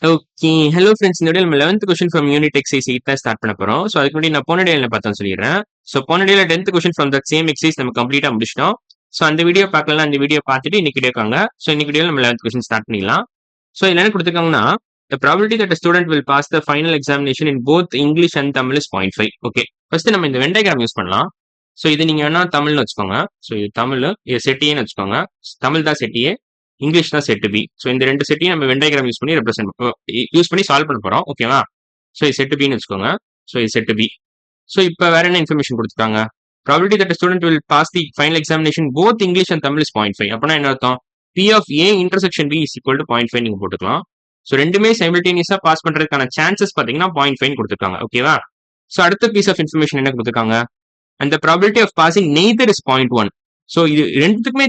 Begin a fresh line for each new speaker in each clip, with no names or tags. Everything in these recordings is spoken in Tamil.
ஓகே. Hello friends. இந்த வீடியோல நம்ம 11th question from unit exercise 8 தான் ஸ்டார்ட் பண்ண போறோம். ஸோ அதுக்கு முன்னாடி நான் போன டேல பார்த்தோம் சொல்லிடுறேன். ஸோ போன டேல 10th question from that same exercise நம்ம கம்ப்ளீட்டா முடிச்சிட்டோம். ஸோ அந்த வீடியோ பார்க்கலாம், அந்த வீடியோ பார்த்துட்டு இன்னைக்கு வீடியோ இருக்காங்க. ஸோ இன்னைக்கு வீடியோல நம்ம 11th கொஸ்டின் ஸ்டார்ட் பண்ணிடலாம். ஸோ இதுல என்ன கொடுத்துருக்காங்கன்னா, the probability that a student will pass the final examination in both English and Tamil is 0.5. Okay. First நம்ம இந்த வென் டயகிராம் யூஸ் பண்ணலாம். ஸோ இது நீங்க வேணா தமிழ்னு வச்சுக்கோங்க. ஸோ இது தமிழ், இது செட் ஏன்னு வச்சுக்கோங்க. தமிழ் தான் செட் ஏ, இங்கிலீஷ் தான் செட் பி. ஸோ இந்த ரெண்டு செட்டையும் நம்ம வென் டயகிராம் யூஸ் பண்ணி யூஸ் பண்ணி சால்வ் பண்ண போறோம். ஓகேவா? ஸோ இது செட் பின்னு வச்சுக்கோங்க. ஸோ இது செட் பி. ஸோ இப்போ வேற என்ன இன்ஃபர்மேஷன் கொடுத்துருக்காங்க? Probability that student will pass the final examination both English and Tamil is 0.5. அப்படின்னா என்ன அர்த்தம்? P of A intersection B is equal to 0.5 நீங்க போட்டுக்கலாம். ஸோ ரெண்டுமே சைமல்டேனியஸா பாஸ் பண்றதுக்கான சான்சஸ் பாத்தீங்கன்னா 0.5 கொடுத்துருக்காங்க. ஓகேவா? ஸோ அடுத்த பீஸ் ஆஃப் இன்ஃபர்மேஷன் என்ன கொடுத்துருக்காங்க? அந்த probability of passing neither is 0.1. So இது ரெண்டுத்துக்குமே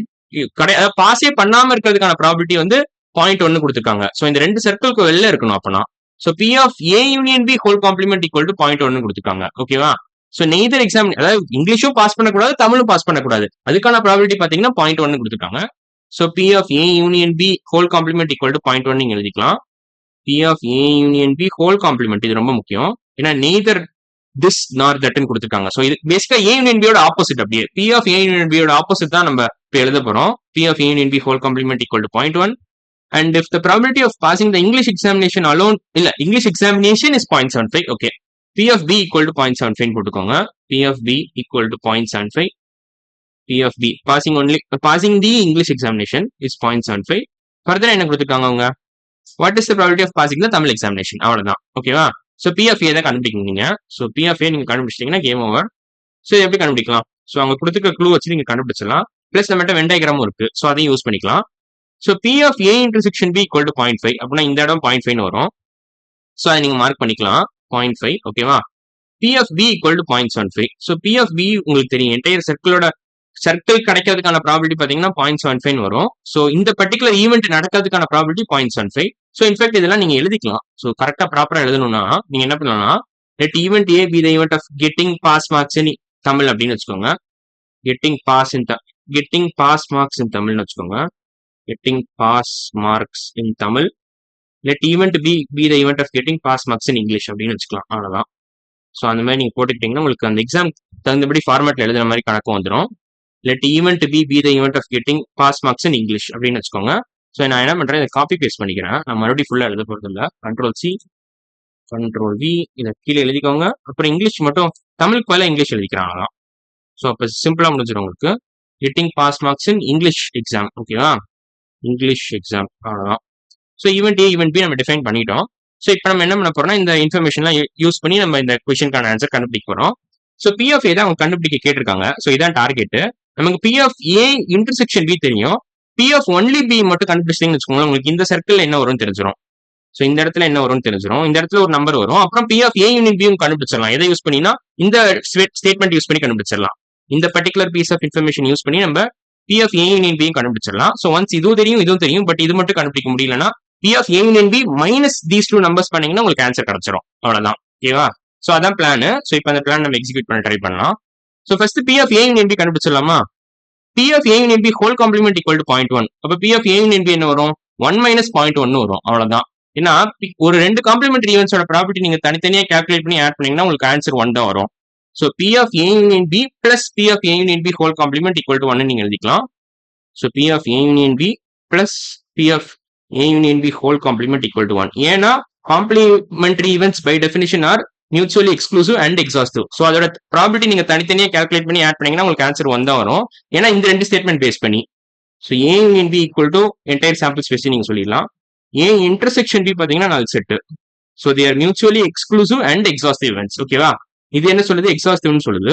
பாஸே பண்ணாம இருக்கிறதுக்கான ப்ராபபிலிட்டி வந்து 0.1 கொடுத்துருக்காங்க. ஸோ இந்த ரெண்டு சர்க்கிள்க்கு வெளில இருக்கணும் அப்பனா. So P of A union B whole complement equal to 0.1 கொடுத்துருக்காங்க. ஓகேவா? ஸோ நெய்தர் எக்ஸாம், அதாவது இங்கிலீஷும் பாஸ் பண்ணக்கூடாது, தமிழும் பாஸ் பண்ணக்கூடாது. அதுக்கான ப்ராபபிலிட்டி பாத்தீங்கன்னா 0.1 கொடுத்துருக்காங்க. So P of A union B whole complement equal to 0.1 நீங்க எழுதிக்கலாம். P of A union B whole complement, இது ரொம்ப முக்கியம். ஏன்னா நெய்தர் திஸ் நார் தட்னு கொடுத்துருக்காங்க. ஸோ இது பேசிக்கா ஏ யூனியன் பியோட ஆப்போசிட். அப்படியே பி ஆஃப் ஏ யூனியன் பியோட ஆப்போசிட் தான் நம்ம இப்போ எழுத போறோம். P of A union B whole complement equal to 0.1. And if the probability of passing the English examination alone, இல்ல English examination is 0.75. Okay. P of B equal to 0.75 போட்டுக்கோங்க. P of B equal to 0.75. P of B passing the English examination is 0.75. Further என்ன கொடுத்துருக்காங்க அவங்க? What is the probability of passing the Tamil examination? அவ்வளவுதான். ஓகேவா? ஸோ பி ஆஃப் ஏ தான் கண்டுபிடிக்கணும் நீங்க. ஸோ பி ஆஃப் ஏ நீங்க கண்டுபிடிச்சிட்டீங்கன்னா கேம் ஓவர். ஸோ எப்படி கண்டுபிடிக்கலாம்? ஸோ அவங்க கொடுத்துருக்க க்ளூ வச்சு நீங்க கண்டுபிடிச்சிடலாம். பிளஸ் நம்மகிட்ட வென் டயகிராமும் இருக்கு. ஸோ அதையும் யூஸ் பண்ணிக்கலாம். So P of A intersection B equal to 0.5 அப்படின்னா இந்த இடம் 0.5 வரும். ஸோ அதை நீங்க மார்க் பண்ணிக்கலாம் 0.5. ஓகேவா? P of B equal to 0.75. So P of B உங்களுக்கு தெரியும், என்டையர் சர்க்கிள் கிடைக்கிறதுக்கான ப்ராபபிலிட்டி பாத்தீங்கன்னா 0.75 வரும். ஸோ இந்த பர்டிகுலர் ஈவெண்ட் நடக்கிறதுக்கான ப்ராபபிலிட்டி 0.75. ஸோ இன்ஃபேக்ட் இதெல்லாம் நீங்க எழுதிக்கலாம். ஸோ கரெக்டா ப்ராப்பரா எழுதணும்னா நீங்க என்ன பண்ணலாம்னா, let event A B the event of getting pass marks in Tamil அப்படின்னு வச்சுக்கோங்க. கெட்டிங் பாஸ் மார்க்ஸ் இன் தமிழ்னு வச்சுக்கோங்க. Getting pass marks in Tamil. Let event B the event of getting pass marks in English அப்படின்னு வச்சுக்கலாம். அவ்வளவுதான். ஸோ அந்த மாதிரி நீங்க போட்டுக்கிட்டீங்கன்னா உங்களுக்கு அந்த எக்ஸாம் தகுந்தபடி ஃபார்மேட்ல எழுதுற மாதிரி கணக்கு வந்துடும். Let event B the event of getting pass marks in English அப்படின்னு வச்சுக்கோங்க. ஸோ நான் என்ன பண்றேன், இதை காப்பி பேஸ்ட் பண்ணிக்கிறேன். நான் மறுபடியும் ஃபுல்லா எழுத போறது இல்லை. கண்ட்ரோல் சி, கண்ட்ரோல் வி, இதை கீழே எழுதிக்கோங்க. அப்புறம் இங்கிலீஷ் மட்டும் தமிழுக்கு பதிலாக இங்கிலீஷ் எழுதிக்கிறாங்க. ஸோ அப்போ சிம்பிளா முடிஞ்சிடும் உங்களுக்கு. Getting pass marks in English exam. ஓகேவா? இங்கிலீஷ் எக்ஸாம், அவ்வளோதான். So event A event B நம்ம டிஃபைன் பண்ணிட்டோம். ஸோ இப்போ நம்ம என்ன பண்ண போறோம்னா, இந்த இன்ஃபர்மேஷன்லாம் யூஸ் பண்ணி நம்ம இந்த கொஸ்டினுக்கான ஆன்சர் கண்டுபிடிக்க போறோம். ஸோ பி ஆஃப் ஏ தான் அவங்க கண்டுபிடிக்க கேட்டிருக்காங்க. ஸோ இதான் டார்கெட். நமக்கு P of A intersection B தெரியும். பி ஆஃப் ஒன்லி பி மட்டும் கண்டுபிடிச்சிங்கன்னு வச்சுக்கோங்களேன், உங்களுக்கு இந்த சர்க்கிள் என்ன வரும்னு தெரிஞ்சிடும். ஸோ இந்த இடத்துல என்ன வரும்னு தெரிஞ்சிடும். இந்த இடத்துல ஒரு நம்பர் வரும். அப்புறம் பி ஆஃப் ஏ யூனியன் பியும் கண்டுபிடிச்சிடலாம். எதை யூஸ் பண்ணினா, இந்த ஸ்டேட்மெண்ட் யூஸ் பண்ணி கண்டுபிடிச்சிடலாம். இந்த particular piece of information use பண்ணி நம்ம பி ஆஃப் ஏ யூனியன் பியும் கண்டுபிடிச்சிடலாம். ஸோ ஒன்ஸ் இதுவும் தெரியும், பட் இது மட்டும் கண்டுபிடிக்க முடியலன்னா P of A union B minus these two numbers பண்ணீங்கன்னா உங்களுக்கு ஆன்சர் கிடைச்சிடும். அவ்வளவுதான். ஓகேவா? ஸோ அதான் பிளான். ஸோ இப்போ அந்த பிளான் நம்ம எக்ஸிக்யூட் பண்ண ட்ரை பண்ணலாம். So first P of A union B கண்டுபிடிச்சிடலாமா? P of A union B whole complement equal to 0.1. அப்ப P of A union B என்ன வரும்? 1 மைனஸ் 0.1 வரும். அவ்வளவுதான். ஏன்னா ஒரு ரெண்டு காம்ப்ளிமெண்டரி ஈவெண்ட்ஸோட ப்ராபர்ட்டி நீங்க தனித்தனியா கால்குலேட் பண்ணி ஆட் பண்ணீங்கன்னா உங்களுக்கு ஆன்சர் 1 தான் வரும். So P of A union B plus P of A union B whole complement equal to 1 நீங்க எழுதிக்கலாம். So P of A union B plus P of A union B whole complement equal to 1. ஏன்னா complementary events by definition are mutually exclusive and exhaustive. So அதோட ப்ராபர்ட்டி நீங்க தனித்தனியா கால்குலேட் பண்ணி ஆட் பண்ணீங்கன்னா உங்களுக்கு ஆன்சர் 1 தான் வரும். ஏன்னா இந்த ரெண்டு ஸ்டேட்மெண்ட் பேஸ் பண்ணி. So A union B equal to entire sample space நீங்க சொல்லிடலாம். ஏ இன்டர்செக்ஷன் பி பாத்தீங்கன்னா 4 set. So they are mutually exclusive and exhaustive events. ஓகேவா? இது என்ன சொல்லுது? எக்ஸாஸ்டிவ்னு சொல்லுது.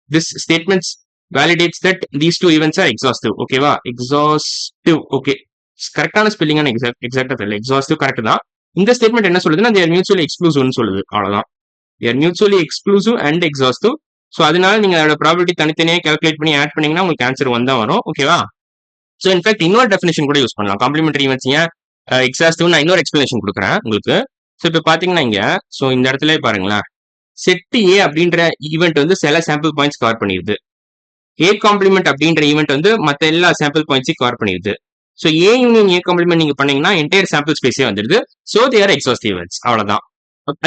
This statements validates that these two events are exhaustive. ஓகேவா? எக்ஸாஸ்டிவ். ஓகே, கரெக்டான ஸ்பெல்லிங் எக்ஸாக்டா தெரியல. எக்ஸாஸ்டிவ் கரெக்ட் தான். இந்த ஸ்டேட்மெண்ட் என்ன சொல்லுதுன்னா they are mutually exclusive சொல்லுது. அவ்வளவுதான். they are mutually exclusive and exhaustive. So அதனால நீங்க அதோட ப்ராபபிலிட்டி தனித்தனியாக கால்குலேட் பண்ணி ஆட் பண்ணீங்கன்னா உங்களுக்கு ஆன்சர் 1 தான் வரும். ஓகேவா? ஸோ இன்ஃபேக்ட் இன்னொரு டெஃபினேஷன் கூட யூஸ் பண்ணலாம். காம்ப்ளிமெண்டரி ஈவெண்ட்ஸ் ஏன் எக்ஸாஸ்டிவ் நான் இன்னொரு எக்ஸ்பிளேஷன் கொடுக்குறேன் உங்களுக்கு. ஸோ இப்போ பாத்தீங்கன்னா இங்க ஸோ இந்த இடத்துல பாருங்களேன், செட் ஏ அப்படின்ற ஈவெண்ட் வந்து சில சாம்பிள் பாயிண்ட்ஸ் கவர் பண்ணிடுது. ஏ காம்ப்ளிமெண்ட் அப்படின்ற ஈவெண்ட் வந்து மற்ற எல்லா சாம்பிள் பாயிண்ட்ஸையும் கவர் பண்ணிடுது. So A union A complement நீங்க பண்ணீங்கன்னா என்டையர் சாம்பிள் ஸ்பேஸே வந்துருது. So they're exhaustive events. அவ்வளவுதான்.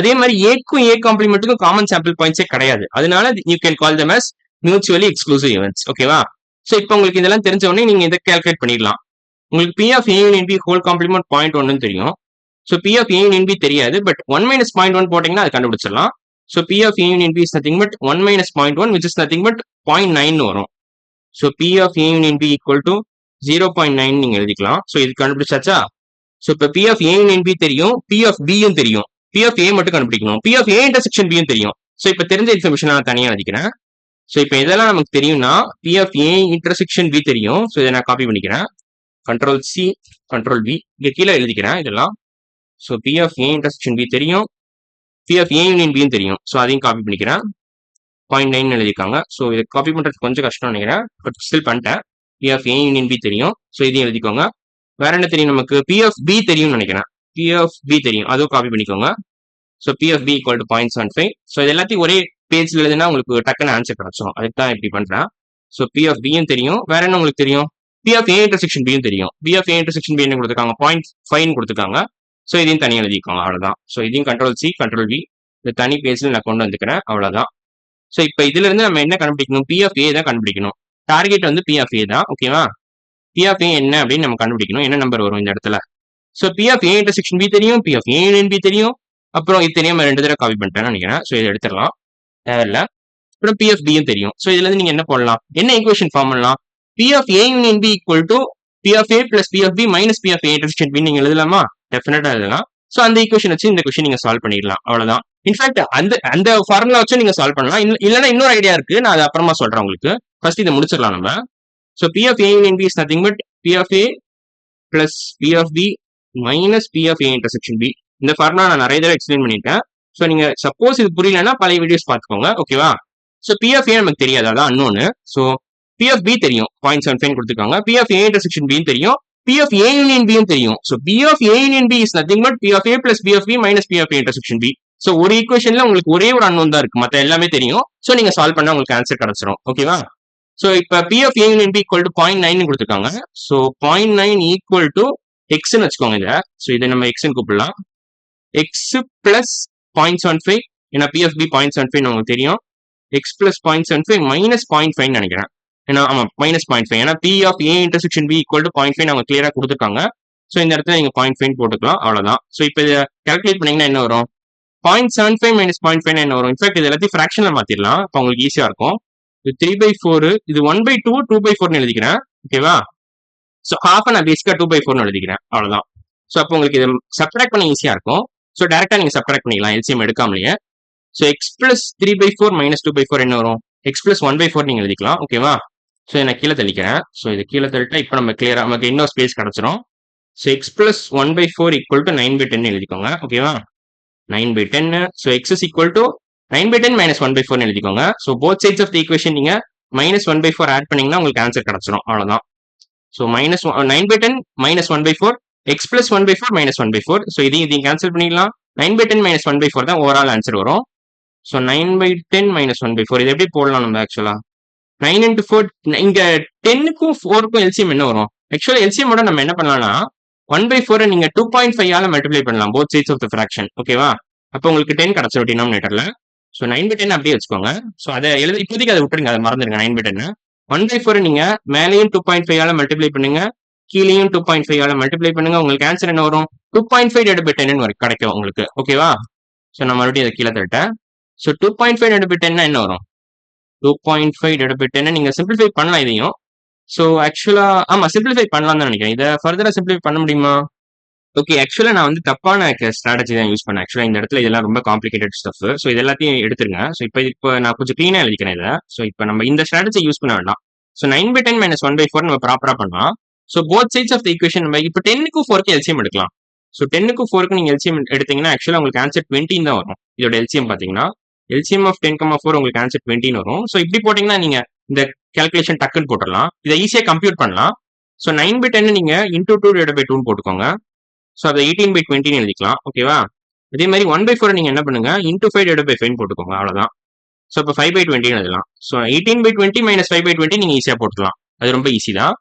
அதே மாதிரி ஏக்கும் ஏ காம்ப்ளிமெண்ட்டுக்கும் காமன் சாம்பிள் பாயிண்ட்ஸே கிடையாது. அதனால you can call them as mutually exclusive events. ஓகேவா? ஸோ இப்போ உங்களுக்கு இதெல்லாம் தெரிஞ்ச உடனே நீங்க இதை கால்குலேட் பண்ணிடலாம். உங்களுக்கு P of A union B whole complement 0.1 தெரியும். So P of A union B தெரியாது. பட் 1 - 0.1 போட்டீங்கன்னா அது கண்டுபிடிச்சிடலாம். So P of A union B is nothing but 1 - 0.1 which is nothing but 0.9 வரும். So P of A union B equal to 0.9 நீங்க எழுதிக்கலாம். ஸோ இது கண்டுபிடிச்சாச்சா? ஸோ இப்போ P of A union B தெரியும், பி ஆஃப் பியும் தெரியும். பி ஆஃப் ஏ மட்டும் கண்டுபிடிக்கணும். பி ஆஃப் ஏ இன்டர்செக்ஷன் பியும் தெரியும். ஸோ இப்போ தெரிஞ்ச இன்ஃபர்மேஷன் நான் தனியாக எழுதிக்கிறேன். ஸோ இப்போ இதெல்லாம் நமக்கு தெரியும்னா P of A intersection B தெரியும். ஸோ இதை நான் காப்பி பண்ணிக்கிறேன். கண்ட்ரோல் சி, கண்ட்ரோல் பி, இங்கே கீழே எழுதிக்கிறேன் இதெல்லாம். So P of A intersection B தெரியும், பி ஆஃப் ஏ யூனியன் பியும் தெரியும். ஸோ அதையும் காப்பி பண்ணிக்கிறேன். 0.9 எழுதிருக்காங்க. ஸோ இதை காப்பி பண்ணுறது கொஞ்சம் கஷ்டம் நினைக்கிறேன், பட் ஸ்டில் பண்ணிட்டேன். P of A union B தெரியும். ஸோ இதையும் எழுதிக்கோங்க. வேற என்ன தெரியும் நமக்கு? பி ஆஃப் பி தெரியும்னு நினைக்கிறேன். பி ஆஃப் பி தெரியும், அதுவும் காப்பி பண்ணிக்கோங்க. So P of B equal to 0.75. So இது எல்லாத்தையும் ஒரே பேஜ்ல எழுதுனா உங்களுக்கு டக்குன்னு ஆன்சர் கிடைச்சிடும். அதுக்கு தான் இப்படி பண்றேன். ஸோ பி ஆஃப் பியும் தெரியும். வேற என்ன உங்களுக்கு தெரியும்? பி ஆஃப் ஏ இன்டர்செக்ஷன் பியும் தெரியும். P of A intersection B என்ன கொடுத்துருக்காங்க? 0.5 கொடுத்துருக்காங்க. ஸோ இதையும் தனியாக எழுதிக்கோங்க. அவ்வளவுதான். ஸோ இதையும் கண்ட்ரோல் சி, கண்ட்ரோல் வி, இந்த தனி பேஜ்ல நான் கொண்டு வந்துக்கிறேன். அவ்வளவுதான். ஸோ இப்போ இதுல இருந்து நம்ம என்ன கண்டுபிடிக்கணும்? பி ஆஃப் ஏ தான் கண்டுபிடிக்கணும். டார்கெட் வந்து பி ஆஃப் ஏ தான். ஓகேவா? பி ஆஃப் ஏ என்ன அப்படின்னு நம்ம கண்டுபிடிக்கணும். என்ன நம்பர் வரும் இந்த இடத்துல? So P of A intersection B தெரியும், P of A union B தெரியும். அப்புறம் இது தெரியாம 2 தடவை காப்பி பண்ணிட்டேன்னு நினைக்கிறேன். ஸோ இதை எடுத்துடலாம், தேவையில்ல. அப்புறம் பி ஆஃப் பியும் தெரியும். ஸோ இதுல இருந்து நீங்க என்ன போடலாம்? என்ன ஈக்குவேஷன் ஃபார்ம் பண்ணலாம்? P of A union B equal to P of A plus P of B minus P of A intersection B நீங்க எழுதலாமா? டெஃபினட்டா எழுதலாம். ஸோ அந்த ஈக்குவேஷன் வச்சு இந்த கொஸ்டின் நீங்க சால்வ் பண்ணிடலாம். அவ்வளவுதான். இன்ஃபேக்ட் அந்த ஃபார்முலா வச்சு நீங்க சால்வ் பண்ணலாம். இல்லைன்னா இன்னொரு ஐடியா இருக்கு, நான் அதை அப்புறமா சொல்றேன் உங்களுக்கு. ஃபர்ஸ்ட் இதை முடிச்சிடலாம் நம்ம. So P of A union B is nothing but P of A plus P of B minus P of A intersection B. இந்த ஃபார்முலா நான் நிறைய தடவை எக்ஸ்பிளைன் பண்ணிட்டேன். ஸோ நீங்க சப்போஸ் இது புரியலன்னா பழைய வீடியோஸ் பார்த்துக்கோங்க. ஓகேவா? ஸோ பி ஆஃப் ஏ நமக்கு தெரியாது, அதான் அன்னோன்னு. ஸோ பி ஆஃப் பி தெரியும், 0.75 கொடுத்துருக்காங்க. பி ஆஃப் ஏ இன்டர்செக்ஷன் பியும் தெரியும், பி ஆஃப் ஏ யூனியன் பியும் தெரியும். So P of A union B is nothing but P of A plus P of B minus P of A intersection B. So ஒரு ஈக்குவேஷன்ல உங்களுக்கு ஒரே ஒரு அன்னோன் தான் இருக்கு, மற்ற எல்லாமே தெரியும். ஸோ நீங்க சால்வ் பண்ணா உங்களுக்கு ஆன்சர் கிடைச்சிரும். ஓகேவா? ஸோ இப்போ P of A union B equal to 0.9 கொடுத்துருக்காங்க. ஸோ 0.9 ஈக்குவல் டு எக்ஸ்ன்னு வச்சுக்கோங்க இதை. ஸோ இதை நம்ம எக்ஸ்ன்னு கூப்பிடலாம். எக்ஸ் பிளஸ் 0.75, ஏன்னா பி ஆஃப் பி 0.75 உங்களுக்கு தெரியும். எக்ஸ் பிளஸ் 0.75 மைனஸ் 0.5 நினைக்கிறேன். ஏன்னா ஆமா மைனஸ் 0.5, ஏன்னா P of A intersection B equal to 0.5 அவங்க கிளியரா கொடுத்துருக்காங்க. ஸோ இந்த இடத்துல நீங்க 0.5 போட்டுக்கலாம். அவ்வளவுதான். ஸோ இப்போ இதை கால்குலேட் பண்ணீங்கன்னா என்ன வரும்? 0.75 மைனஸ் 0.5 என்ன வரும்? இன்ஃபேக்ட் இது எல்லாத்தையும் ஃபிராக்ஷன்ல மாத்திரலாம், இப்போ உங்களுக்கு ஈஸியா இருக்கும். இது 3/4, இது 1/2, 2/4 எழுதிக்கிறேன். ஓகேவா? ஸோ ஹாஃப் நான் பேசிக்கா 2/4 எழுதிக்கிறேன். அவ்வளவுதான். ஸோ அப்போ உங்களுக்கு இதை சப்ட்ராக்ட் பண்ண ஈஸியா இருக்கும். ஸோ டேரக்டா நீங்க சப்ட்ராக்ட் பண்ணிக்கலாம் எல்சிஎம் எடுக்காமலேயே. ஸோ எக்ஸ் பிளஸ் 3/4 மைனஸ் 2/4 என்ன வரும்? எக்ஸ் பிளஸ் 1/4 நீங்க எழுதிக்கலாம். ஓகேவா? ஸோ நான் கீழே தள்ளிக்கிறேன். ஸோ இது கீழே தள்ளிட்டா இப்போ நம்ம கிளியரா நமக்கு இன்னொரு ஸ்பேஸ் கிடைச்சிரும். So X plus 1/4 equal to 9/10 எழுதிக்கோங்க. ஓகேவா? 9/10. So X is equal to 9/10 minus 1/4 எழுதிக்கோங்க. So both sides of the equation நீங்க மைனஸ் 1/4 ஆட் பண்ணீங்கன்னா உங்களுக்கு ஆன்சர் கிடைச்சிரும். அவ்வளவுதான். So minus 9/10 minus 1/4 X plus 1/4 minus 1/4. So இதையும் கேன்சல் பண்ணிடலாம். 9/10 மைனஸ் 1/4 தான் ஓவரால் ஆன்சர் வரும். ஸோ 9/10 மைனஸ் 1/4 இது எப்படி போடலாம் நம்ம? ஆக்சுவலா 9 into 4, இங்க 10க்கும் 4க்கும் எல்சிஎம் என்ன வரும்? ஆக்சுவலா எல்சிஎம் நம்ம என்ன பண்ணலாம்னா 1/4 நீங்க 2.5 மல்டிப்ளை பண்ணலாம் both sides of the fraction. ஓகேவா? அப்போ உங்களுக்கு 10 கிடைச்சிரும் டினாமினேட்டர்ல. ஸோ 9/10 அப்படியே வச்சுக்கோங்க. ஸோ அதை இப்போதைக்கு அதை விட்டுருங்க, அதை மறந்துருங்க. 9/10 1/4 நீங்க மேலேயும் 2.5 மல்டிப்ளை பண்ணுங்க, கீழேயும் 2.5 மல்டிப்ளை பண்ணுங்க. உங்களுக்கு ஆன்சர் என்ன வரும்? 2.5/10 கிடைக்கும் உங்களுக்கு. ஓகேவா? ஸோ நான் மறுபடியும் அதை கீழே தட்டேன். ஸோ 2.5/10 என்ன வரும்? 2.5/10 நீங்க சிம்பிளிஃபை பண்ணலாம் இதையும். ஸோ ஆக்சுவலா ஆமா சிம்பிளிஃபை பண்ணலாம் தான் நினைக்கிறேன். இதை ஃபர்தரா சிம்பிளிஃபை பண்ண முடியுமா? ஓகே, ஆக்சுவலா நான் வந்து தப்பான ஸ்ட்ராட்டஜி தான் யூஸ் பண்ணேன். ஆக்சுவலா இந்த இடத்துல இதெல்லாம் ரொம்ப காம்ப்ளிகேட்டட் ஸ்டஃப். ஸோ இது எல்லாத்தையும் எடுத்துருங்க. ஸோ இப்போ நான் கொஞ்சம் கிளீனா எழுதிக்கிறேன் இதை. ஸோ இப்போ நம்ம இந்த ஸ்ட்ராட்டஜி யூஸ் பண்ண வேண்டாம். ஸோ 9/10 மைனஸ் 1/4 நம்ம ப்ராப்பரா பண்ணலாம். So both sides of the equation நம்ம இப்போ 10க்கும் 4க்கும் எல்சிஎம் எடுக்கலாம். ஸோ 10க்கும் 4க்கும் நீங்க எல்சிஎம் எடுத்தீங்கன்னா ஆக்சுவலா உங்களுக்கு ஆன்சர் 20 தான் வரும். இதோட எல்சிஎம் பாத்தீங்கன்னா எல்சிஎம் ஆஃப் 10,4 உங்களுக்கு ஆன்சர் 20 வரும். ஸோ இப்படி போட்டீங்கன்னா நீங்க இந்த கால்குலேஷன் டக்குன்னு போட்டுடலாம். இதை ஈஸியா கம்ப்யூட் பண்ணலாம். ஸோ 9/10 நீங்க இன்டூ 2/2 போட்டுக்கோங்க. ஸோ அதை 18/20 எழுதிக்கலாம். ஓகேவா? அதே மாதிரி 1/4 நீங்க என்ன பண்ணுங்க, இன்டூ 5/5 போட்டுக்கோங்க. அவ்வளவுதான். ஸோ இப்போ 5/20 எழுதலாம். ஸோ 18/20 மைனஸ் 5/20 நீங்க ஈஸியா போட்டுக்கலாம். அது ரொம்ப ஈஸி தான்.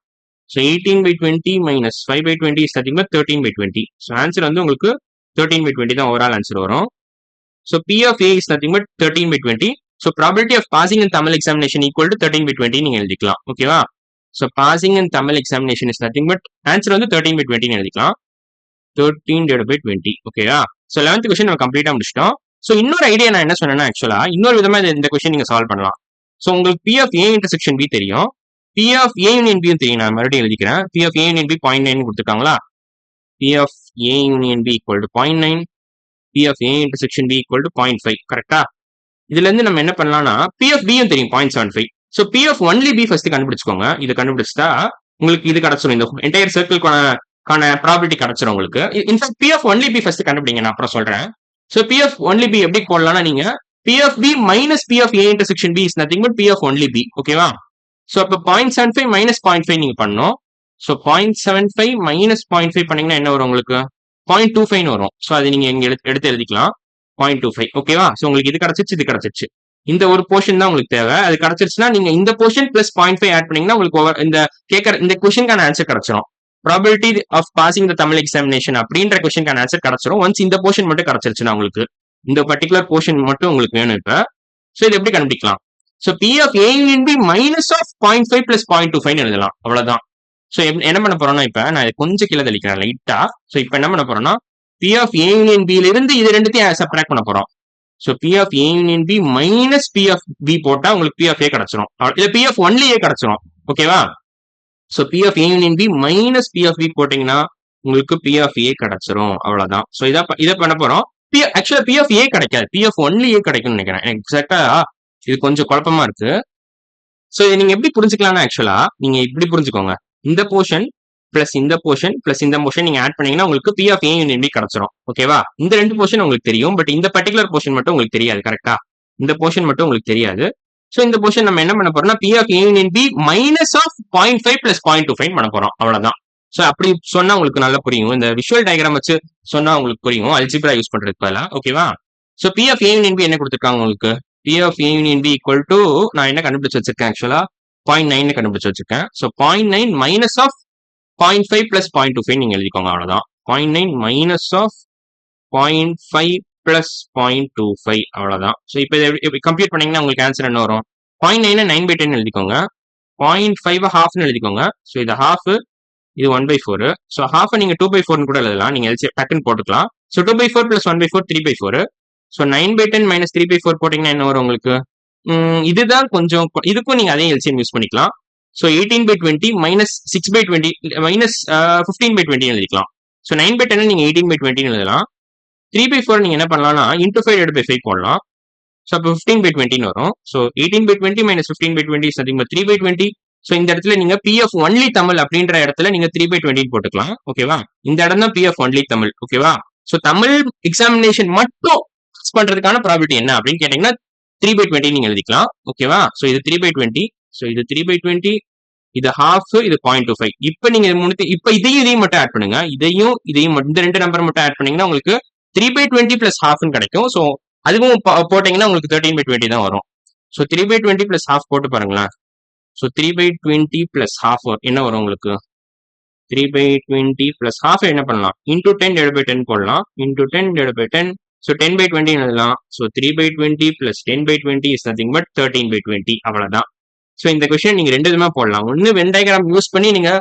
So 18/20 minus 5/20 is nothing but 13/20. So answer வந்து உங்களுக்கு 13/20 தான் ஓவரால் ஆன்சர் வரும். So P of A is nothing but 13/20. So probability of passing in Tamil examination equal to 13/20 நீங்க எழுதிக்கலாம். ஓகேவா? So passing in Tamil examination is nothing but answer வந்து 13/20 எழுதிக்கலாம். 13/20. ஓகேவா? ஸோ 11th கொஸ்டின் நம்ம கம்ப்ளீட்டா முடிச்சிட்டோம். ஸோ இன்னொரு ஐடியா நான் என்ன சொன்னேன்னா, ஆக்சுவலா இன்னொரு விதமா இந்த கொஸ்டின் நீங்க சால்வ் பண்ணலாம். ஸோ உங்களுக்கு P of A intersection B தெரியும், P of A union B தெரியும். நான் மறுபடியும் எழுதிக்கிறேன். P of A union B 0.9 கொடுத்துருக்காங்களா? P of A union B equal to 0.9, P of A intersection B equal to 0.5. கரெக்டா? இதுல இருந்து நம்ம என்ன பண்ணலாம்னா P of B யும் தெரியும் 0.75. So P of only B first கண்டுபிடிச்சுக்கோங்க. இது கண்டுபிடிச்சிட்டா உங்களுக்கு இது கிடைச்சிடும். இந்த என்டையர் சர்க்கிள்கான ப்ராபபிலிட்டி கிடைச்சிடும் உங்களுக்கு. In fact P of only B first கண்டுபிடிங்க, நான் அப்புறம் சொல்றேன். So P of only B எப்படி போடலாம்னா, நீங்க P of B minus P of A intersection B is nothing but P of only B. ஓகேவா? ஸோ அப்போ 0.75 minus 0.5 நீங்க பண்ணணும். ஸோ 0.75 minus 0.5 பண்ணீங்கன்னா என்ன வரும் உங்களுக்கு? 0.25 வரும். ஸோ அது நீங்க இங்க எடுத்து எழுதிக்கலாம். 0.25. ஓகேவா? ஸோ உங்களுக்கு இது கிடைச்சிச்சு, இது கிடைச்சிச்சு. இந்த ஒரு போர்ஷன் தான் உங்களுக்கு தேவை. அது கிடைச்சிருச்சுன்னா நீங்க இந்த போர்ஷன் பிளஸ் 0.5 ஆட் பண்ணீங்கன்னா உங்களுக்கு இந்த கொஸ்டினுக்கான ஆன்சர் கிடைச்சிடும். Probability of passing the Tamil examination அப்படின்ற கொஸ்டினுக்கான ஆன்சர் கிடைச்சிடும். ஒன்ஸ் இந்த போர்ஷன் மட்டும் கிடைச்சிருச்சுன்னா உங்களுக்கு இந்த பர்டிகுலர் போர்ஷன் மட்டும் உங்களுக்கு வேணும் இப்ப. ஸோ இது எப்படி கண்டுபிடிக்கலாம்? So P of A union B minus of 0.5 plus 0.25 எழுதலாம். அவ்வளவுதான். ஸோ என்ன பண்ண போறோம்னா, இப்ப நான் கொஞ்சம் கீழே தெளிக்கிறேன் லைட்டா. ஸோ இப்ப என்ன பண்ண போறோம்னா, P of A union B இருந்து இது ரெண்டுத்தையும் சப்ட்ராக்ட் பண்ண போறோம். So P of A union B minus P of B போட்டா உங்களுக்கு P of A கிடைச்சிடும். இல்ல P of only A கிடைச்சிடும். ஓகேவா? So P of A union B minus P of B போட்டீங்கன்னா உங்களுக்கு P of A கிடைச்சிரும். அவ்வளவுதான். ஸோ இதை பண்ண போறோம். ஆக்சுவலா P of A கிடைக்காது, P of only A கிடைக்கும்னு நினைக்கிறேன். எக்ஸாக்டா இது கொஞ்சம் குழப்பமா இருக்கு. ஸோ இதை நீங்க எப்படி புரிஞ்சுக்கலாம்னா, ஆக்சுவலா நீங்க இப்படி புரிஞ்சுக்கோங்க. இந்த போர்ஷன் பிளஸ் இந்த போர்ஷன் பிளஸ் இந்த போர்ஷன் நீங்க ஆட் பண்ணீங்கன்னா உங்களுக்கு P of A union B கிடைச்சிரும். ஓகேவா? இந்த ரெண்டு போர்ஷன் உங்களுக்கு தெரியும், பட் இந்த பர்டிகுலர் போர்ஷன் மட்டும் உங்களுக்கு தெரியாது. கரெக்டா? இந்த போர்ஷன் மட்டும் உங்களுக்கு தெரியாது. ஸோ இந்த போர்ஷன் நம்ம என்ன பண்ண போறோம்னா, P of A union B minus of 0.5 plus 0.25 பண்ண போறோம். அவ்வளவுதான். ஸோ அப்படி சொன்னா உங்களுக்கு நல்லா புரியும். இந்த விஷுவல் டயக்ராம் வச்சு சொன்னா உங்களுக்கு புரியும், அல்ஜிப்ரா யூஸ் பண்றதுக்கு பதிலா. ஓகேவா? So P of A union B என்ன கொடுத்துருக்காங்க உங்களுக்கு? P of A union B equal to நான் என்ன கண்டுபிடிச்சு வச்சிருக்கேன், ஆக்சுவலா 0.9 கண்டுபிடிச்சு வச்சிருக்கேன். ஸோ 0.9 minus of 0.5 plus 0.25 நீங்க எழுதிக்கோங்க. அவ்வளவுதான். 0.9 minus of 0.5 plus 0.25 அவ்வளவுதான். ஸோ இப்போ இதை கம்ப்ளீட் பண்ணீங்கன்னா உங்களுக்கு ஆன்சர் என்ன வரும்? 0.9 9/10 எழுதிக்கோங்க. 0.5 ஹாஃப்னு எழுதிக்கோங்க. ஸோ இது ஹாஃப், இது 1/4. ஸோ ஹாஃப் நீங்க 2/4 கூட எழுதலாம். நீங்க டக்குன்னு போட்டுக்கலாம். So 2/4 plus 1/4 3/4. ஸோ 9/10 minus 3/4 போட்டீங்கன்னா என்ன வரும் உங்களுக்கு? இதுதான் கொஞ்சம், இதுக்கும் நீங்க அதே எல்சிஎம் யூஸ் பண்ணிக்கலாம். ஸோ 18/20 minus 6/20 minus 15/20 எழுதிக்கலாம். ஸோ 9/10 நீங்க 18/20 எழுதலாம். 3/4 நீங்க என்ன பண்ணலாம்னா இன்டூ 5/5 போடலாம். ஸோ அப்போ 15/20 வரும். So 18/20 minus 15/20 is nothing but 3/20. So இந்த இடத்துல நீங்க P of only தமிழ் அப்படின்ற இடத்துல நீங்க 3/20 போட்டுக்கலாம். ஓகேவா? இந்த இடம் தான் P of only தமிழ். ஓகேவா? ஸோ தமிழ் எக்ஸாமினேஷன் மட்டும் பண்றதுக்கான ப்ராபபிலிட்டி என்ன அப்படின்னு கேட்டீங்கன்னா 3/20 நீங்க எழுதிக்கலாம். ஓகேவா? ஸோ இது 3/20, ஸோ இது 3/20, இது ஹாஃப், இது 0.25. இப்ப நீங்க இப்ப இதையும் மட்டும் ஆட் பண்ணுங்க. இதையும் இந்த ரெண்டு நம்பர் மட்டும் ஆட் பண்ணீங்கன்னா உங்களுக்கு 3/20 பிளஸ் ஹாஃப்னு கிடைக்கும். ஸோ அதுவும் போட்டீங்கன்னா உங்களுக்கு 13/20 தான் வரும். ஸோ 3/20 பிளஸ் ஹாஃப் போட்டு பாருங்களேன். ஸோ 3/20 பிளஸ் ஹாஃப் என்ன வரும் உங்களுக்கு? 3/20 பிளஸ் ஹாஃப் என்ன பண்ணலாம்? இன்டூ 10/10 போடலாம். இன்டூ 10/10. ஸோ 10/20 எழுதலாம். So 3/20 plus 10/20 is nothing but 13/20. அவ்வளவுதான். ஸோ இந்த கொஸ்டின் நீங்க ரெண்டு விதமா போடலாம். ஒன்னு வென் டயக்ராம் யூஸ் பண்ணி நீங்க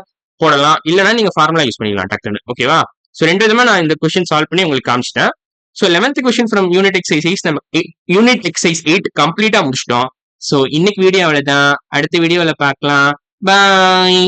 போடலாம், இல்லைன்னா நீங்க ஃபார்முலா யூஸ் பண்ணிக்கலாம் டக்குன்னு. ஓகேவா? ஸோ ரெண்டு விதமா நான் இந்த கொஸ்டின் சால்வ் பண்ணி உங்களுக்கு காமிச்சிட்டேன். So 11th question from unit exercise நம்ம யூனிட் எக்ஸசைஸ் 8 கம்ப்ளீட்டா முடிச்சிட்டோம். ஸோ இன்னைக்கு வீடியோ அவ்வளவுதான். அடுத்த வீடியோவில் பார்க்கலாம். பாய்.